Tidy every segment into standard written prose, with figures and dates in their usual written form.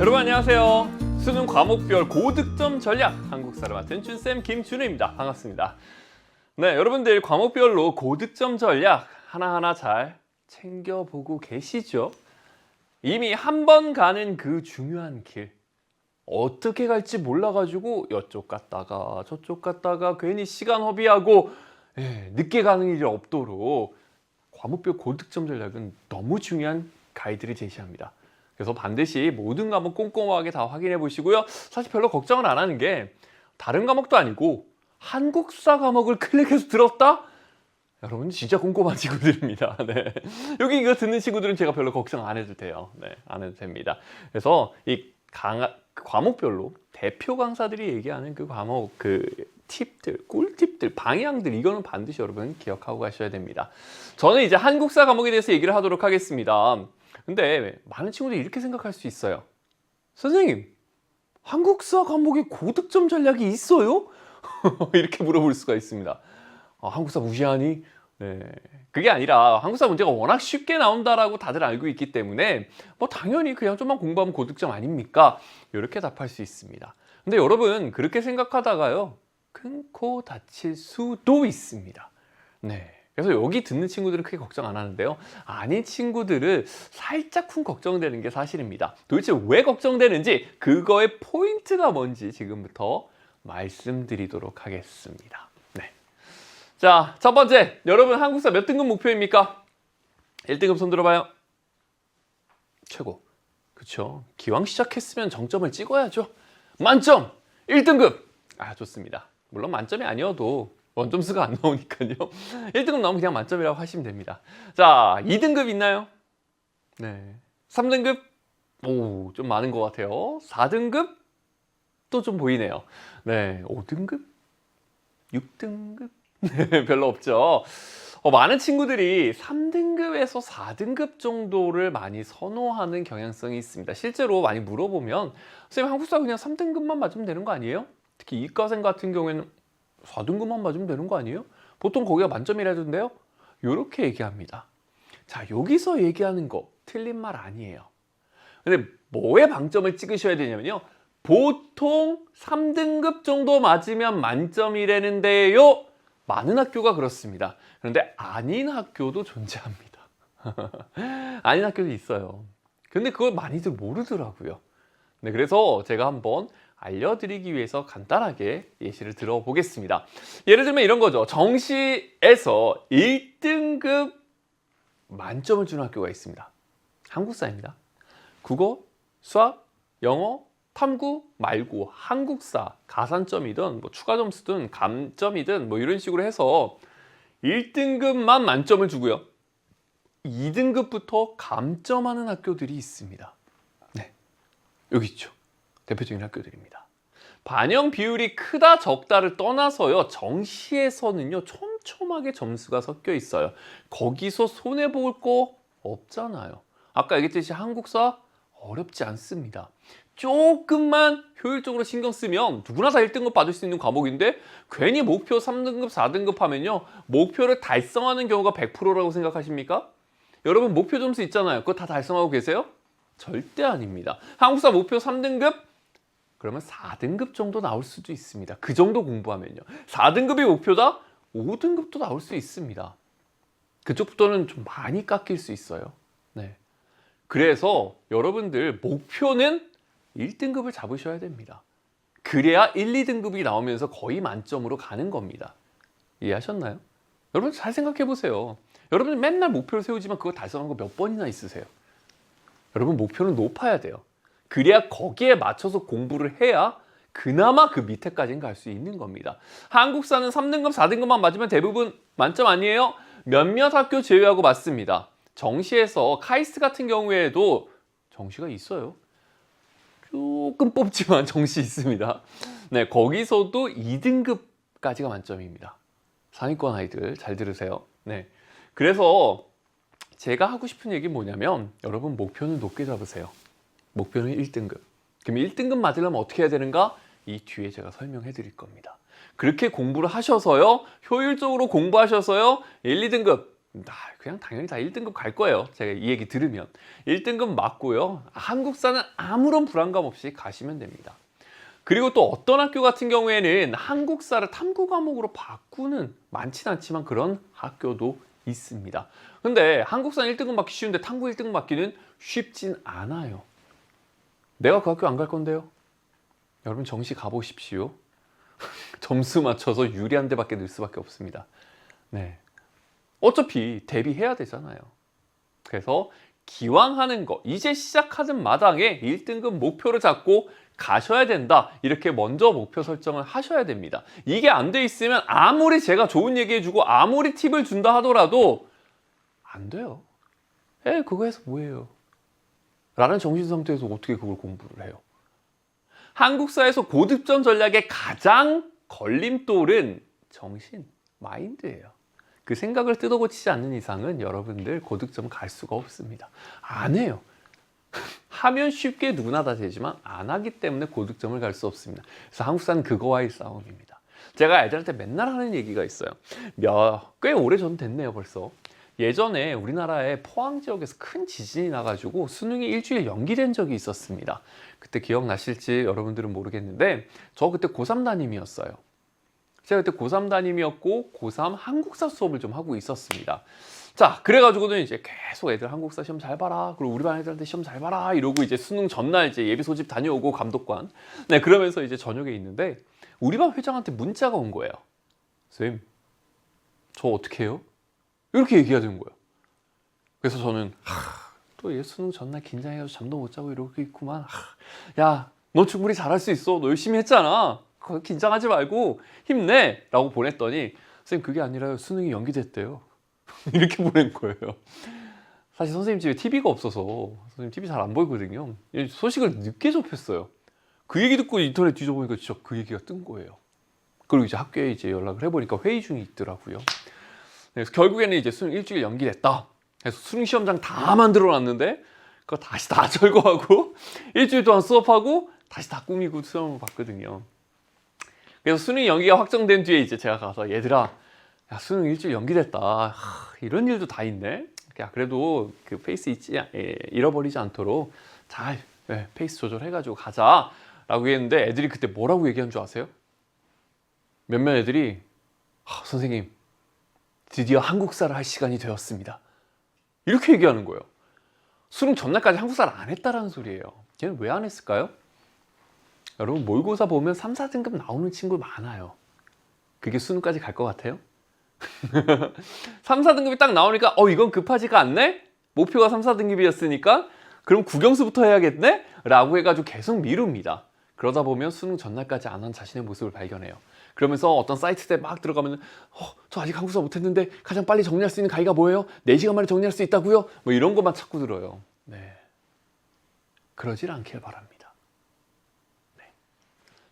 여러분 안녕하세요. 수능 과목별 고득점 전략 한국사를 맡은 준쌤 김준우입니다. 반갑습니다. 네, 여러분들 과목별로 고득점 전략 하나하나 잘 챙겨보고 계시죠? 이미 한 번 가는 그 중요한 길 어떻게 갈지 몰라가지고 이쪽 갔다가 저쪽 갔다가 괜히 시간 허비하고 늦게 가는 일이 없도록 과목별 고득점 전략은 너무 중요한 가이드를 제시합니다. 그래서 반드시 모든 과목 꼼꼼하게 다 확인해 보시고요. 사실 별로 걱정을 안 하는 게 다른 과목도 아니고 한국사 과목을 클릭해서 들었다? 여러분 진짜 꼼꼼한 친구들입니다. 네. 여기 이거 듣는 친구들은 제가 별로 걱정 안 해도 돼요. 네, 안 해도 됩니다. 그래서 이 과목별로 대표 강사들이 얘기하는 그 과목 팁들, 꿀팁들, 방향들 이거는 반드시 여러분 기억하고 가셔야 됩니다. 저는 이제 한국사 과목에 대해서 얘기를 하도록 하겠습니다. 근데 많은 친구들이 이렇게 생각할 수 있어요. 선생님, 한국사 과목에 고득점 전략이 있어요? 이렇게 물어볼 수가 있습니다. 한국사 무시하니? 네. 그게 아니라 한국사 문제가 워낙 쉽게 나온다라고 다들 알고 있기 때문에 뭐 당연히 그냥 좀만 공부하면 고득점 아닙니까? 이렇게 답할 수 있습니다. 근데 여러분 그렇게 생각하다가요. 큰 코 다칠 수도 있습니다. 네. 그래서 여기 듣는 친구들은 크게 걱정 안 하는데요. 아닌 친구들은 살짝쿵 걱정되는 게 사실입니다. 도대체 왜 걱정되는지 그거의 포인트가 뭔지 지금부터 말씀드리도록 하겠습니다. 네. 자, 첫 번째. 여러분 한국사 몇 등급 목표입니까? 1등급 손 들어봐요. 최고. 그쵸. 기왕 시작했으면 정점을 찍어야죠. 만점! 1등급! 좋습니다. 물론 만점이 아니어도 원점수가 안 나오니까요. 1등급 나오면 그냥 만점이라고 하시면 됩니다. 자, 2등급 있나요? 네. 3등급? 오, 좀 많은 것 같아요. 4등급? 또 좀 보이네요. 네. 5등급? 6등급? 네, 별로 없죠. 많은 친구들이 3등급에서 4등급 정도를 많이 선호하는 경향성이 있습니다. 실제로 많이 물어보면 선생님 한국사 그냥 3등급만 맞으면 되는 거 아니에요? 특히 이과생 같은 경우에는 4등급만 맞으면 되는 거 아니에요? 보통 거기가 만점이라던데요? 이렇게 얘기합니다. 자, 여기서 얘기하는 거 틀린 말 아니에요. 근데 뭐에 방점을 찍으셔야 되냐면요. 보통 3등급 정도 맞으면 만점이라는데요. 많은 학교가 그렇습니다. 그런데 아닌 학교도 존재합니다. 아닌 학교도 있어요. 근데 그걸 많이들 모르더라고요. 네, 그래서 제가 한번 알려드리기 위해서 간단하게 예시를 들어보겠습니다. 예를 들면 이런 거죠. 정시에서 1등급 만점을 주는 학교가 있습니다. 한국사입니다. 국어, 수학, 영어, 탐구 말고 한국사, 가산점이든 뭐 추가 점수든 감점이든 뭐 이런 식으로 해서 1등급만 만점을 주고요. 2등급부터 감점하는 학교들이 있습니다. 네, 여기 있죠. 대표적인 학교들입니다. 반영 비율이 크다 적다를 떠나서요. 정시에서는요. 촘촘하게 점수가 섞여 있어요. 거기서 손해볼 거 없잖아요. 아까 얘기했듯이 한국사 어렵지 않습니다. 조금만 효율적으로 신경 쓰면 누구나 다 1등급 받을 수 있는 과목인데 괜히 목표 3등급, 4등급 하면요. 목표를 달성하는 경우가 100%라고 생각하십니까? 여러분 목표 점수 있잖아요. 그거 다 달성하고 계세요? 절대 아닙니다. 한국사 목표 3등급? 그러면 4등급 정도 나올 수도 있습니다. 그 정도 공부하면요. 4등급이 목표다? 5등급도 나올 수 있습니다. 그쪽부터는 좀 많이 깎일 수 있어요. 네. 그래서 여러분들 목표는 1등급을 잡으셔야 됩니다. 그래야 1, 2등급이 나오면서 거의 만점으로 가는 겁니다. 이해하셨나요? 여러분 잘 생각해 보세요. 여러분 맨날 목표를 세우지만 그거 달성한 거 몇 번이나 있으세요? 여러분 목표는 높아야 돼요. 그래야 거기에 맞춰서 공부를 해야 그나마 그 밑에까지는 갈 수 있는 겁니다. 한국사는 3등급, 4등급만 맞으면 대부분 만점 아니에요? 몇몇 학교 제외하고 맞습니다. 정시에서 카이스트 같은 경우에도 정시가 있어요. 조금 뽑지만 정시 있습니다. 네, 거기서도 2등급까지가 만점입니다. 상위권 아이들 잘 들으세요. 네, 그래서 제가 하고 싶은 얘기는 뭐냐면 여러분 목표는 높게 잡으세요. 목표는 1등급. 그럼 1등급 맞으려면 어떻게 해야 되는가? 이 뒤에 제가 설명해 드릴 겁니다. 그렇게 공부를 하셔서요. 효율적으로 공부하셔서요. 1, 2등급 그냥 당연히 다 1등급 갈 거예요. 제가 이 얘기 들으면. 1등급 맞고요. 한국사는 아무런 불안감 없이 가시면 됩니다. 그리고 또 어떤 학교 같은 경우에는 한국사를 탐구 과목으로 바꾸는, 많진 않지만 그런 학교도 있습니다. 근데 한국사는 1등급 맞기 쉬운데 탐구 1등급 맞기는 쉽진 않아요. 내가 그 학교 안 갈 건데요. 여러분 정시 가보십시오. 점수 맞춰서 유리한 데밖에 늘 수밖에 없습니다. 네. 어차피 대비해야 되잖아요. 그래서 기왕 하는 거, 이제 시작하는 마당에 1등급 목표를 잡고 가셔야 된다. 이렇게 먼저 목표 설정을 하셔야 됩니다. 이게 안 돼 있으면 아무리 제가 좋은 얘기해주고 아무리 팁을 준다 하더라도 안 돼요. 그거 해서 뭐예요? 라는 정신 상태에서 어떻게 그걸 공부를 해요? 한국사에서 고득점 전략의 가장 걸림돌은 정신, 마인드예요. 그 생각을 뜯어고치지 않는 이상은 여러분들 고득점 갈 수가 없습니다. 안 해요. 하면 쉽게 누구나 다 되지만 안 하기 때문에 고득점을 갈 수 없습니다. 그래서 한국사는 그거와의 싸움입니다. 제가 애들한테 맨날 하는 얘기가 있어요. 꽤 오래전 됐네요 벌써. 예전에 우리나라의 포항 지역에서 큰 지진이 나가지고 수능이 일주일 연기된 적이 있었습니다. 그때 기억나실지 여러분들은 모르겠는데 저 그때 고3 담임이었어요. 제가 그때 고3 담임이었고 고3 한국사 수업을 좀 하고 있었습니다. 자, 그래가지고는 이제 계속 애들 한국사 시험 잘 봐라. 그리고 우리 반 애들한테 시험 잘 봐라. 이러고 이제 수능 전날 이제 예비 소집 다녀오고 감독관. 네, 그러면서 이제 저녁에 있는데 우리 반 회장한테 문자가 온 거예요. 선생님, 저 어떻게 해요? 이렇게 얘기가 된 거예요. 그래서 저는 또 얘 수능 전날 긴장해서 잠도 못 자고 이러고 있구만. 야, 너 충분히 잘할 수 있어. 너 열심히 했잖아. 긴장하지 말고 힘내. 라고 보냈더니 선생님 그게 아니라요. 수능이 연기됐대요. 이렇게 보낸 거예요. 사실 선생님 집에 TV가 없어서 선생님 TV 잘 안 보이거든요. 소식을 늦게 접했어요. 그 얘기 듣고 인터넷 뒤져보니까 진짜 그 얘기가 뜬 거예요. 그리고 이제 학교에 이제 연락을 해보니까 회의 중에 있더라고요. 그래서 결국에는 이제 수능 일주일 연기됐다. 그래서 수능 시험장 다 만들어 놨는데 그거 다시 다 철거하고 일주일 동안 수업하고 다시 다 꾸미고 시험을 봤거든요. 그래서 수능 연기가 확정된 뒤에 이제 제가 가서 얘들아, 야, 수능 일주일 연기됐다. 이런 일도 다 있네. 야, 그래도 그 페이스 잃어버리지 않도록 잘 페이스 조절해가지고 가자. 라고 했는데 애들이 그때 뭐라고 얘기한 줄 아세요? 몇몇 애들이 선생님 드디어 한국사를 할 시간이 되었습니다. 이렇게 얘기하는 거예요. 수능 전날까지 한국사를 안 했다라는 소리예요. 걔는 왜 안 했을까요? 여러분 모의고사 보면 3, 4등급 나오는 친구 많아요. 그게 수능까지 갈 것 같아요? 3, 4등급이 딱 나오니까 이건 급하지가 않네? 목표가 3, 4등급이었으니까 그럼 국영수부터 해야겠네? 라고 해가지고 계속 미룹니다. 그러다 보면 수능 전날까지 안 한 자신의 모습을 발견해요. 그러면서 어떤 사이트에 막 들어가면 저 아직 한국사 못했는데 가장 빨리 정리할 수 있는 가이가 뭐예요? 4시간 만에 정리할 수 있다고요? 뭐 이런 것만 찾고 들어요. 네, 그러질 않길 바랍니다. 네.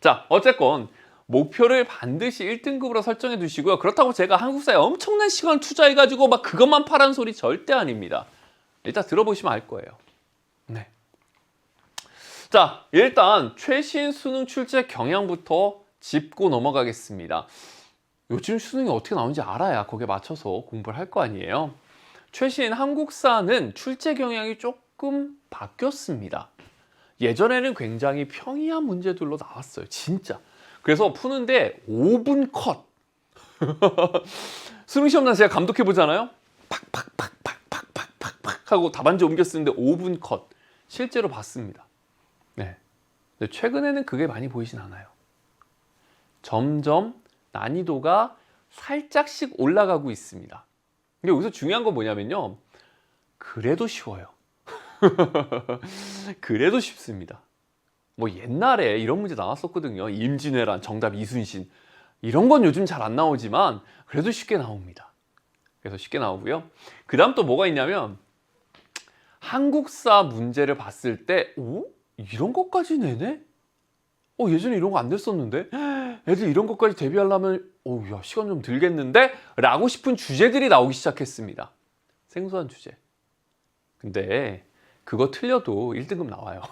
자, 어쨌건 목표를 반드시 1등급으로 설정해 두시고요. 그렇다고 제가 한국사에 엄청난 시간을 투자해가지고 막 그것만 파란 소리 절대 아닙니다. 일단 들어보시면 알 거예요. 네. 자, 일단 최신 수능 출제 경향부터 짚고 넘어가겠습니다. 요즘 수능이 어떻게 나오는지 알아야 거기에 맞춰서 공부를 할 거 아니에요. 최신 한국사는 출제 경향이 조금 바뀌었습니다. 예전에는 굉장히 평이한 문제들로 나왔어요. 진짜. 그래서 푸는데 5분 컷. 수능 시험날 제가 감독해 보잖아요. 팍팍팍팍팍팍팍 하고 답안지 옮겨 쓰는데 5분 컷. 실제로 봤습니다. 네. 근데 최근에는 그게 많이 보이진 않아요. 점점 난이도가 살짝씩 올라가고 있습니다. 근데 여기서 중요한 건 뭐냐면요. 그래도 쉬워요. 그래도 쉽습니다. 뭐 옛날에 이런 문제 나왔었거든요. 임진왜란, 정답 이순신. 이런 건 요즘 잘 안 나오지만 그래도 쉽게 나옵니다. 그래서 쉽게 나오고요. 그 다음 또 뭐가 있냐면 한국사 문제를 봤을 때 이런 것까지 내네? 예전에 이런 거 안 됐었는데? 애들 이런 것까지 대비하려면 야, 시간 좀 들겠는데? 라고 싶은 주제들이 나오기 시작했습니다. 생소한 주제. 근데 그거 틀려도 1등급 나와요.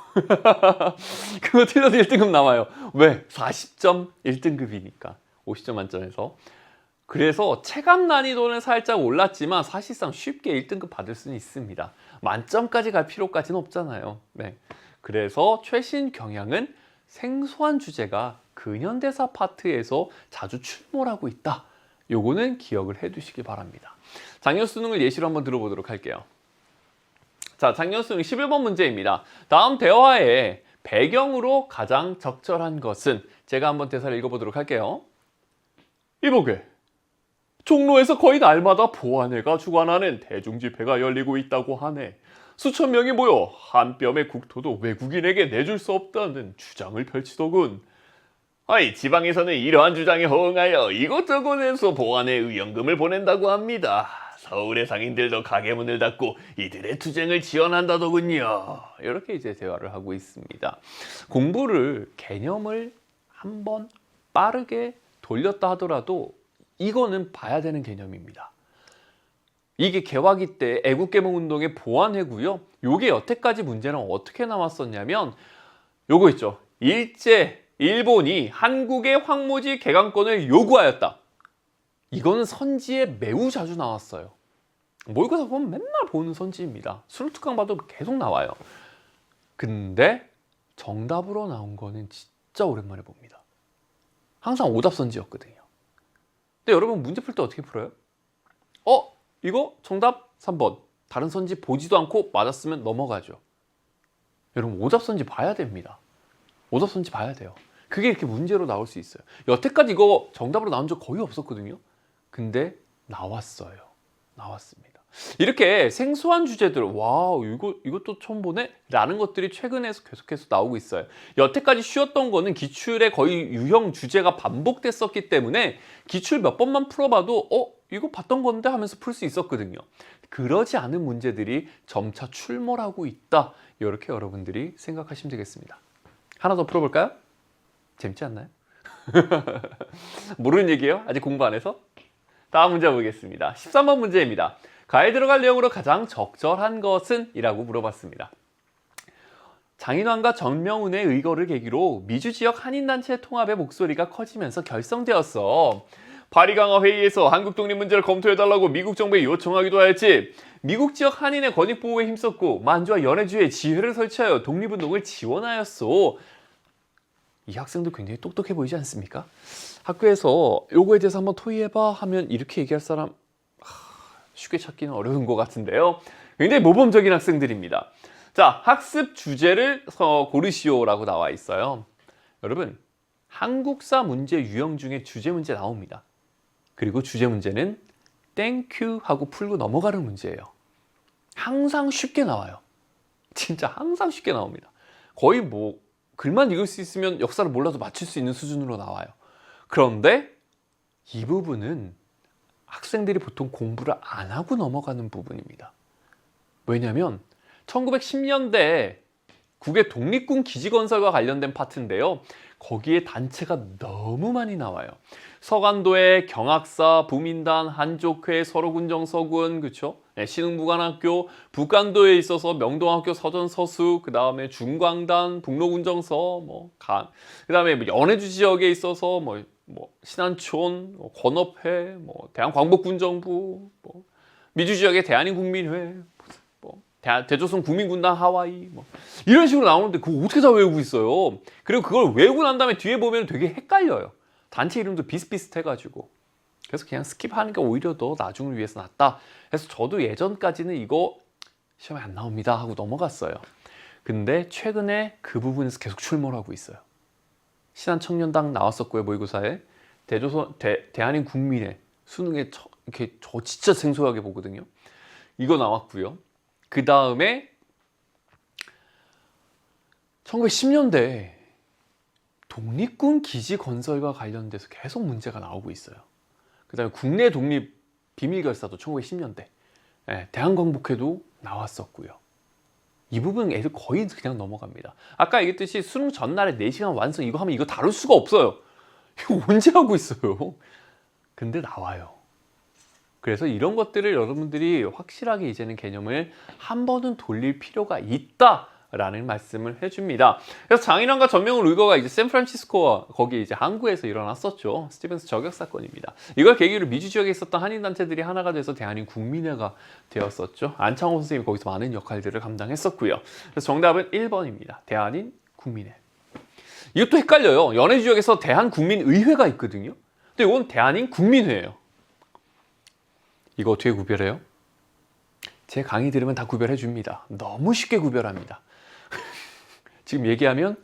그거 틀려도 1등급 나와요. 왜? 40점 1등급이니까. 50점 만점에서. 그래서 체감 난이도는 살짝 올랐지만 사실상 쉽게 1등급 받을 수는 있습니다. 만점까지 갈 필요까지는 없잖아요. 네. 그래서 최신 경향은 생소한 주제가 근현대사 파트에서 자주 출몰하고 있다. 요거는 기억을 해 두시기 바랍니다. 작년 수능을 예시로 한번 들어보도록 할게요. 자, 작년 수능 11번 문제입니다. 다음 대화에 배경으로 가장 적절한 것은, 제가 한번 대사를 읽어보도록 할게요. 이보게, 종로에서 거의 날마다 보안회가 주관하는 대중집회가 열리고 있다고 하네. 수천 명이 모여 한 뼘의 국토도 외국인에게 내줄 수 없다는 주장을 펼치더군. 아이, 지방에서는 이러한 주장에 호응하여 이곳저곳에서 보안회 의연금을 보낸다고 합니다. 서울의 상인들도 가게 문을 닫고 이들의 투쟁을 지원한다더군요. 이렇게 이제 대화를 하고 있습니다. 공부를, 개념을 한번 빠르게 돌렸다 하더라도 이거는 봐야 되는 개념입니다. 이게 개화기 때 애국개몽운동의 보안회고요. 요게 여태까지 문제는 어떻게 나왔었냐면 요거 있죠. 일제 일본이 한국의 황무지 개강권을 요구하였다. 이거는 선지에 매우 자주 나왔어요. 모의고사 보면 맨날 보는 선지입니다. 수능특강 봐도 계속 나와요. 근데 정답으로 나온 거는 진짜 오랜만에 봅니다. 항상 오답 선지였거든요. 근데 여러분 문제 풀 때 어떻게 풀어요? 이거 정답 3번. 다른 선지 보지도 않고 맞았으면 넘어가죠. 여러분 오답 선지 봐야 됩니다. 오답 선지 봐야 돼요. 그게 이렇게 문제로 나올 수 있어요. 여태까지 이거 정답으로 나온 적 거의 없었거든요. 근데 나왔어요. 나왔습니다. 이렇게 생소한 주제들, 와우, 이것도 처음 보네? 라는 것들이 최근에 계속해서 나오고 있어요. 여태까지 쉬웠던 거는 기출의 거의 유형 주제가 반복됐었기 때문에 기출 몇 번만 풀어봐도 이거 봤던 건데 하면서 풀 수 있었거든요. 그러지 않은 문제들이 점차 출몰하고 있다. 이렇게 여러분들이 생각하시면 되겠습니다. 하나 더 풀어볼까요? 재밌지 않나요? 모르는 얘기예요? 아직 공부 안 해서? 다음 문제 보겠습니다. 13번 문제입니다. 가에 들어갈 내용으로 가장 적절한 것은? 이라고 물어봤습니다. 장인환과 정명훈의 의거를 계기로 미주지역 한인단체 통합의 목소리가 커지면서 결성되었어. 파리 강화 회의에서 한국 독립 문제를 검토해달라고 미국 정부에 요청하기도 하였지. 미국 지역 한인의 권익 보호에 힘썼고 만주와 연해주에 지회를 설치하여 독립운동을 지원하였소. 이 학생도 굉장히 똑똑해 보이지 않습니까? 학교에서 요거에 대해서 한번 토의해봐 하면 이렇게 얘기할 사람 쉽게 찾기는 어려운 것 같은데요. 굉장히 모범적인 학생들입니다. 자, 학습 주제를 고르시오라고 나와 있어요. 여러분, 한국사 문제 유형 중에 주제 문제 나옵니다. 그리고 주제 문제는 땡큐 하고 풀고 넘어가는 문제예요. 항상 쉽게 나와요. 진짜 항상 쉽게 나옵니다. 거의 글만 읽을 수 있으면 역사를 몰라도 맞출 수 있는 수준으로 나와요. 그런데 이 부분은 학생들이 보통 공부를 안 하고 넘어가는 부분입니다. 왜냐하면 1910년대 국의 독립군 기지건설과 관련된 파트인데요. 거기에 단체가 너무 많이 나와요. 서간도의 경학사, 부민단, 한족회, 서로군정서군, 그렇죠? 네, 신흥무관학교, 북간도에 있어서 명동학교 서전서수, 그 다음에 중광단, 북로군정서, 그 다음에 연해주 지역에 있어서 신안촌, 권업회, 대한광복군정부, 미주 지역의 대한인국민회, 대조선 국민군단 하와이 이런 식으로 나오는데 그거 어떻게 다 외우고 있어요. 그리고 그걸 외우고 난 다음에 뒤에 보면 되게 헷갈려요. 단체 이름도 비슷비슷해가지고. 그래서 그냥 스킵하는 게 오히려 더 나중을 위해서 낫다. 그래서 저도 예전까지는 이거 시험에 안 나옵니다 하고 넘어갔어요. 근데 최근에 그 부분에서 계속 출몰하고 있어요. 신한청년당 나왔었고요. 모의고사에. 대한인국민회 수능에 이렇게 저 진짜 생소하게 보거든요. 이거 나왔고요. 그 다음에 1910년대 독립군 기지 건설과 관련돼서 계속 문제가 나오고 있어요. 그 다음에 국내 독립 비밀결사도 1910년대 대한광복회도 나왔었고요. 이 부분 애들 거의 그냥 넘어갑니다. 아까 얘기했듯이 수능 전날에 4시간 완성 이거 하면 이거 다룰 수가 없어요. 이거 언제 하고 있어요? 근데 나와요. 그래서 이런 것들을 여러분들이 확실하게 이제는 개념을 한 번은 돌릴 필요가 있다 라는 말씀을 해줍니다. 그래서 장인왕과 전명훈 루이거가 이제 샌프란시스코와 거기 이제 항구에서 일어났었죠. 스티븐스 저격 사건입니다. 이걸 계기로 미주 지역에 있었던 한인 단체들이 하나가 돼서 대한인 국민회가 되었었죠. 안창호 선생님이 거기서 많은 역할들을 감당했었고요. 그래서 정답은 1번입니다. 대한인 국민회. 이것도 헷갈려요. 연해 지역에서 대한국민의회가 있거든요. 근데 이건 대한인 국민회예요. 이거 어떻게 구별해요? 제 강의 들으면 다 구별해 줍니다. 너무 쉽게 구별합니다. 지금 얘기하면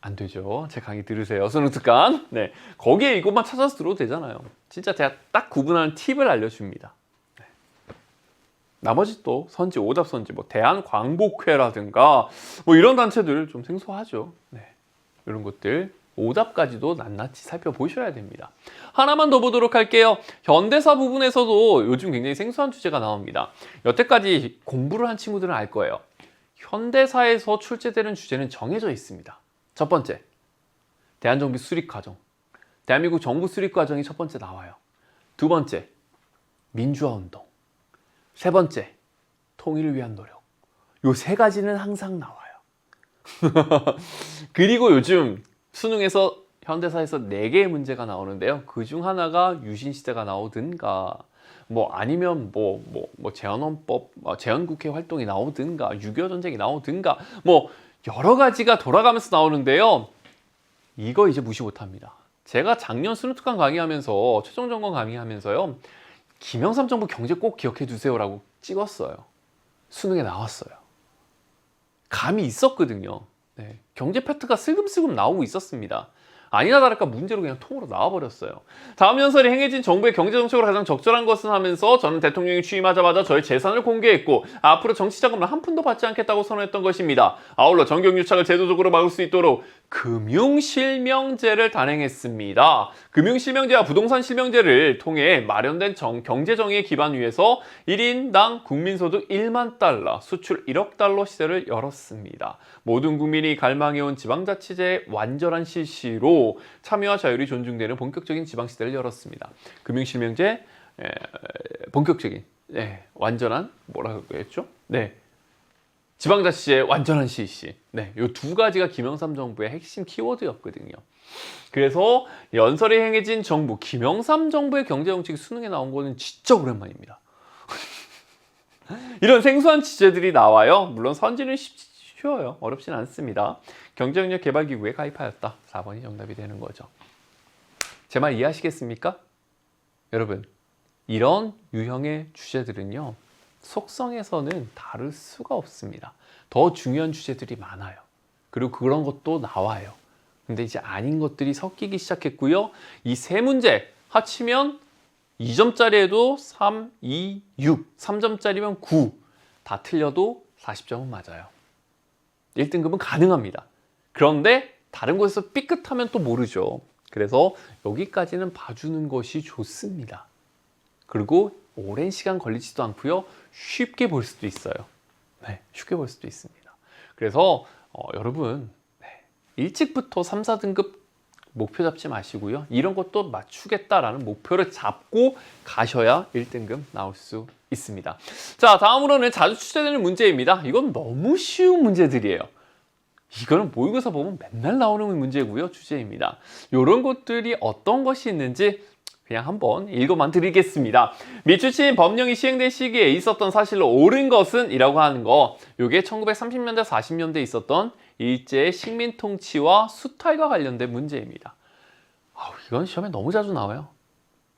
안 되죠. 제 강의 들으세요. 수능 특강. 네, 거기에 이것만 찾아서 들어도 되잖아요. 진짜 제가 딱 구분하는 팁을 알려줍니다. 네. 나머지 또 선지, 오답 선지, 뭐 대한광복회라든가 뭐 이런 단체들 좀 생소하죠. 네, 이런 것들 오답까지도 낱낱이 살펴보셔야 됩니다. 하나만 더 보도록 할게요. 현대사 부분에서도 요즘 굉장히 생소한 주제가 나옵니다. 여태까지 공부를 한 친구들은 알 거예요. 현대사에서 출제되는 주제는 정해져 있습니다. 첫 번째, 대한정비 수립과정. 대한민국 정부 수립과정이 첫 번째 나와요. 두 번째, 민주화운동. 세 번째, 통일을 위한 노력. 요 세 가지는 항상 나와요. 그리고 요즘 수능에서 현대사에서 4개의 문제가 나오는데요. 그 중 하나가 유신시대가 나오든가 뭐 아니면 재헌헌법, 재헌국회 활동이 나오든가 6.25 전쟁이 나오든가 뭐 여러 가지가 돌아가면서 나오는데요. 이거 이제 무시 못합니다. 제가 작년 수능특강 강의하면서 최종점검 강의하면서요. 김영삼 정부 경제 꼭 기억해 두세요라고 찍었어요. 수능에 나왔어요. 감이 있었거든요. 네, 경제 파트가 슬금슬금 나오고 있었습니다. 아니나 다를까 문제로 그냥 통으로 나와버렸어요. 다음 연설이 행해진 정부의 경제정책으로 가장 적절한 것은 하면서 저는 대통령이 취임하자마자 저의 재산을 공개했고 앞으로 정치자금을 한 푼도 받지 않겠다고 선언했던 것입니다. 아울러 정경유착을 제도적으로 막을 수 있도록 금융실명제를 단행했습니다. 금융실명제와 부동산실명제를 통해 마련된 경제정의의 기반 위에서 1인당 국민소득 1만 달러, 수출 1억 달러 시대를 열었습니다. 모든 국민이 갈망해온 지방자치제의 완전한 실시로 참여와 자율이 존중되는 본격적인 지방시대를 열었습니다. 금융실명제, 본격적인, 완전한, 뭐라고 했죠? 네. 지방자치제의 완전한 실시. 네, 이 두 가지가 김영삼 정부의 핵심 키워드였거든요. 그래서 연설이 행해진 정부, 김영삼 정부의 경제정책이 수능에 나온 거는 진짜 오랜만입니다. 이런 생소한 주제들이 나와요. 물론 선지는 쉬워요. 어렵진 않습니다. 경제능력 개발기구에 가입하였다. 4번이 정답이 되는 거죠. 제 말 이해하시겠습니까? 여러분, 이런 유형의 주제들은요. 속성에서는 다를 수가 없습니다. 더 중요한 주제들이 많아요. 그리고 그런 것도 나와요. 근데 이제 아닌 것들이 섞이기 시작했고요. 이 세 문제 합치면 2점짜리에도 3, 2, 6, 3점짜리면 9. 다 틀려도 40점은 맞아요. 1등급은 가능합니다. 그런데 다른 곳에서 삐끗하면 또 모르죠. 그래서 여기까지는 봐주는 것이 좋습니다. 그리고 오랜 시간 걸리지도 않고요. 쉽게 볼 수도 있어요. 네, 쉽게 볼 수도 있습니다. 그래서 여러분 일찍부터 3, 4등급 목표 잡지 마시고요. 이런 것도 맞추겠다라는 목표를 잡고 가셔야 1등급 나올 수 있습니다. 자, 다음으로는 자주 출제되는 문제입니다. 이건 너무 쉬운 문제들이에요. 이거는 모의고사 보면 맨날 나오는 문제고요. 주제입니다. 이런 것들이 어떤 것이 있는지 그냥 한번 읽어만 드리겠습니다. 미추침 법령이 시행된 시기에 있었던 사실로 옳은 것은 이라고 하는 거, 이게 1930년대 40년대에 있었던 일제의 식민 통치와 수탈과 관련된 문제입니다. 이건 시험에 너무 자주 나와요.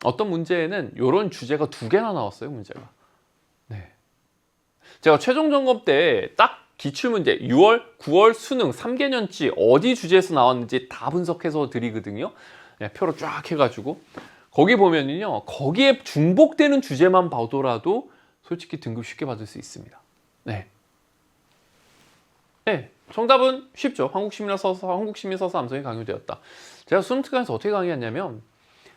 어떤 문제에는 이런 주제가 2개나 나왔어요. 문제가. 네. 제가 최종 점검 때 딱 기출문제 6월, 9월 수능 3개년치 어디 주제에서 나왔는지 다 분석해서 드리거든요. 네, 표로 쫙 해가지고 거기 보면은요, 거기에 중복되는 주제만 봐도라도 솔직히 등급 쉽게 받을 수 있습니다. 네. 네, 정답은 쉽죠. 한국시민이나 서서, 한국시민 서서 암성이 강요되었다. 제가 수능 특강에서 어떻게 강의했냐면,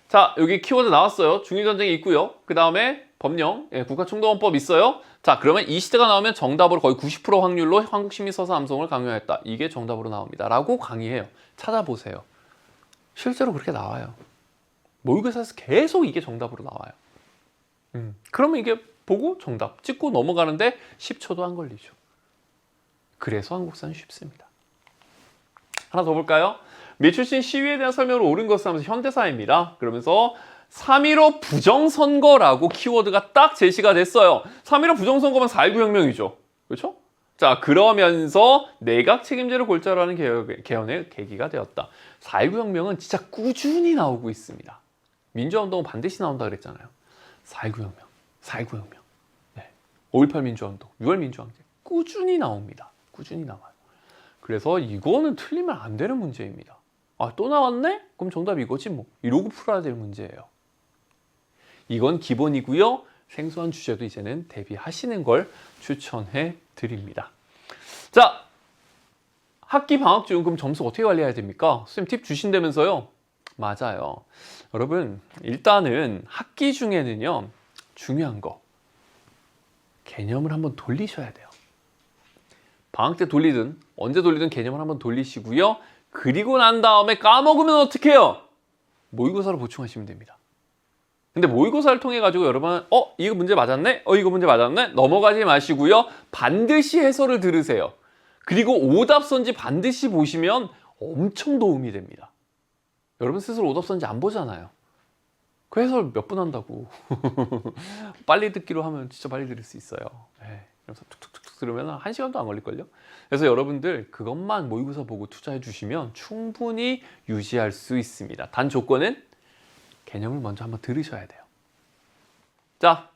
자, 여기 키워드 나왔어요. 중일전쟁이 있고요. 그 다음에 법령, 국가총동원법 있어요. 자, 그러면 이 시대가 나오면 정답으로 거의 90% 확률로 한국시민 서서 암성을 강요했다. 이게 정답으로 나옵니다. 라고 강의해요. 찾아보세요. 실제로 그렇게 나와요. 모의고사에서 계속 이게 정답으로 나와요. 그러면 이게 보고 정답 찍고 넘어가는데 10초도 안 걸리죠. 그래서 한국사는 쉽습니다. 하나 더 볼까요? 미 출신 시위에 대한 설명을 옳은 것을 하면서 현대사입니다. 그러면서 3.15 부정선거라고 키워드가 딱 제시가 됐어요. 3.15 부정선거면 4.19 혁명이죠. 그렇죠? 자, 그러면서 내각 책임제를 골자로 하는 개헌의 계기가 되었다. 4.19 혁명은 진짜 꾸준히 나오고 있습니다. 민주화운동은 반드시 나온다 그랬잖아요. 4.19 혁명, 4.19 혁명, 네. 5.18 민주화운동, 6월 민주항쟁 꾸준히 나옵니다. 꾸준히 나와요. 그래서 이거는 틀리면 안 되는 문제입니다. 아, 또 나왔네? 그럼 정답 이거지 뭐. 이러고 풀어야 될 문제예요. 이건 기본이고요. 생소한 주제도 이제는 대비하시는 걸 추천해 드립니다. 자, 학기 방학 중 그럼 점수 어떻게 관리해야 됩니까? 선생님 팁 주신다면서요? 맞아요. 여러분, 일단은 학기 중에는요, 중요한 거, 개념을 한번 돌리셔야 돼요. 방학 때 돌리든 언제 돌리든 개념을 한번 돌리시고요. 그리고 난 다음에 까먹으면 어떻게 해요? 모의고사로 보충하시면 됩니다. 근데 모의고사를 통해 가지고 여러분 이거 문제 맞았네? 이거 문제 맞았네? 넘어가지 마시고요. 반드시 해설을 들으세요. 그리고 오답선지 반드시 보시면 엄청 도움이 됩니다. 여러분 스스로 오답선지 안 보잖아요. 그 해설 몇 분 한다고. 빨리 듣기로 하면 진짜 빨리 들을 수 있어요. 네. 그래서 툭툭툭툭 들으면 1시간도 안 걸릴걸요? 그래서 여러분들 그것만 모의고사 보고 투자해 주시면 충분히 유지할 수 있습니다. 단 조건은 개념을 먼저 한번 들으셔야 돼요. 자,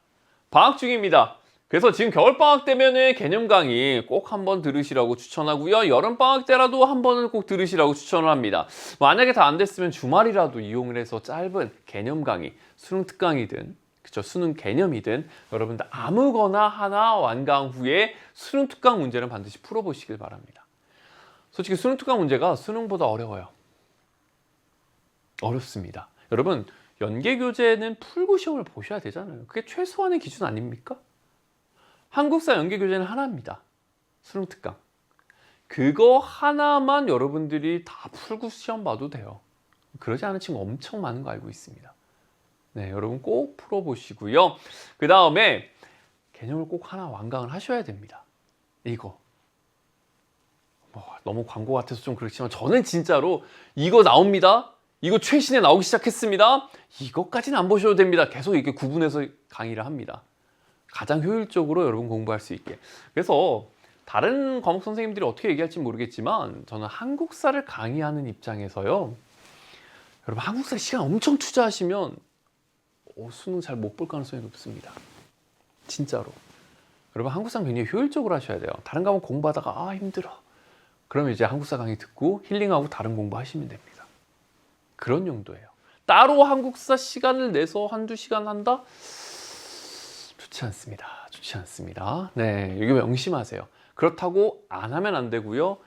방학 중입니다. 그래서 지금 겨울방학 때면은 개념 강의 꼭 한번 들으시라고 추천하고요. 여름방학 때라도 한 번은 꼭 들으시라고 추천을 합니다. 만약에 다 안 됐으면 주말이라도 이용을 해서 짧은 개념 강의, 수능 특강이든 그쵸, 수능 개념이든 여러분들 아무거나 하나 완강 후에 수능 특강 문제는 반드시 풀어보시길 바랍니다. 솔직히 수능 특강 문제가 수능보다 어려워요. 어렵습니다. 여러분 연계교재는 풀고 시험을 보셔야 되잖아요. 그게 최소한의 기준 아닙니까? 한국사 연계교재는 하나입니다. 수능 특강. 그거 하나만 여러분들이 다 풀고 시험 봐도 돼요. 그러지 않은 친구 엄청 많은 거 알고 있습니다. 네, 여러분 꼭 풀어보시고요. 그 다음에 개념을 꼭 하나 완강을 하셔야 됩니다. 이거. 너무 광고 같아서 좀 그렇지만 저는 진짜로 이거 나옵니다. 이거 최신에 나오기 시작했습니다. 이것까지는 안 보셔도 됩니다. 계속 이렇게 구분해서 강의를 합니다. 가장 효율적으로 여러분 공부할 수 있게. 그래서 다른 과목 선생님들이 어떻게 얘기할지 모르겠지만 저는 한국사를 강의하는 입장에서요. 여러분 한국사 시간 엄청 투자하시면 수능 잘 못 볼 가능성이 높습니다. 진짜로. 여러분 한국사 굉장히 효율적으로 하셔야 돼요. 다른 과목 공부하다가 힘들어. 그러면 이제 한국사 강의 듣고 힐링하고 다른 공부하시면 됩니다. 그런 용도예요. 따로 한국사 시간을 내서 한두 시간 한다? 좋지 않습니다. 좋지 않습니다. 네, 이거 명심하세요. 그렇다고 안 하면 안 되고요.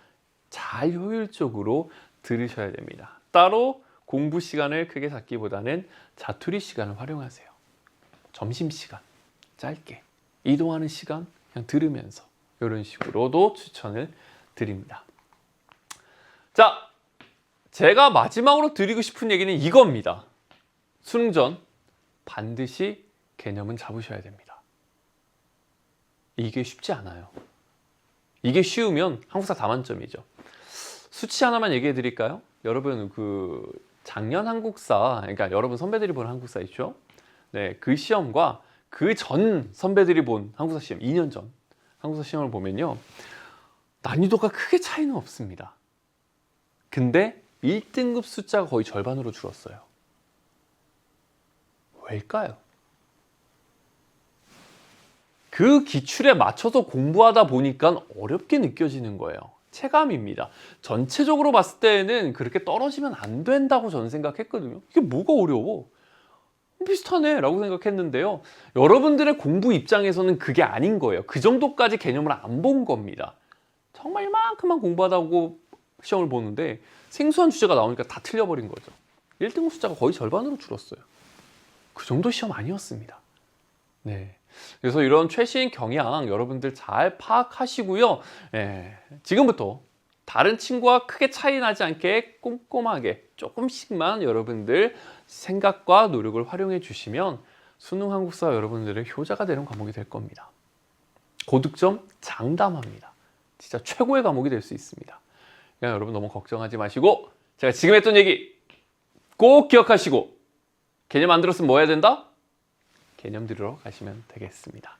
잘 효율적으로 들으셔야 됩니다. 따로 공부 시간을 크게 잡기보다는 자투리 시간을 활용하세요. 점심시간 짧게 이동하는 시간 그냥 들으면서 이런 식으로도 추천을 드립니다. 자, 제가 마지막으로 드리고 싶은 얘기는 이겁니다. 수능 전 반드시 개념은 잡으셔야 됩니다. 이게 쉽지 않아요. 이게 쉬우면 한국사 다 만점이죠. 수치 하나만 얘기해 드릴까요? 여러분 작년 한국사, 그러니까 여러분 선배들이 본 한국사 있죠? 네, 그 시험과 그 전 선배들이 본 한국사 시험, 2년 전 한국사 시험을 보면요. 난이도가 크게 차이는 없습니다. 근데 1등급 숫자가 거의 절반으로 줄었어요. 왜일까요? 그 기출에 맞춰서 공부하다 보니까 어렵게 느껴지는 거예요. 체감입니다. 전체적으로 봤을 때는 그렇게 떨어지면 안 된다고 저는 생각했거든요. 이게 뭐가 어려워? 비슷하네 라고 생각했는데요. 여러분들의 공부 입장에서는 그게 아닌 거예요. 그 정도까지 개념을 안 본 겁니다. 정말 이만큼만 공부하다고 시험을 보는데 생소한 주제가 나오니까 다 틀려버린 거죠. 1등급 숫자가 거의 절반으로 줄었어요. 그 정도 시험 아니었습니다. 네. 그래서 이런 최신 경향 여러분들 잘 파악하시고요. 지금부터 다른 친구와 크게 차이 나지 않게 꼼꼼하게 조금씩만 여러분들 생각과 노력을 활용해 주시면 수능 한국사 여러분들의 효자가 되는 과목이 될 겁니다. 고득점 장담합니다. 진짜 최고의 과목이 될 수 있습니다. 그러니까 여러분 너무 걱정하지 마시고 제가 지금 했던 얘기 꼭 기억하시고 개념 안 들었으면 뭐 해야 된다? 개념 들으러 가시면 되겠습니다.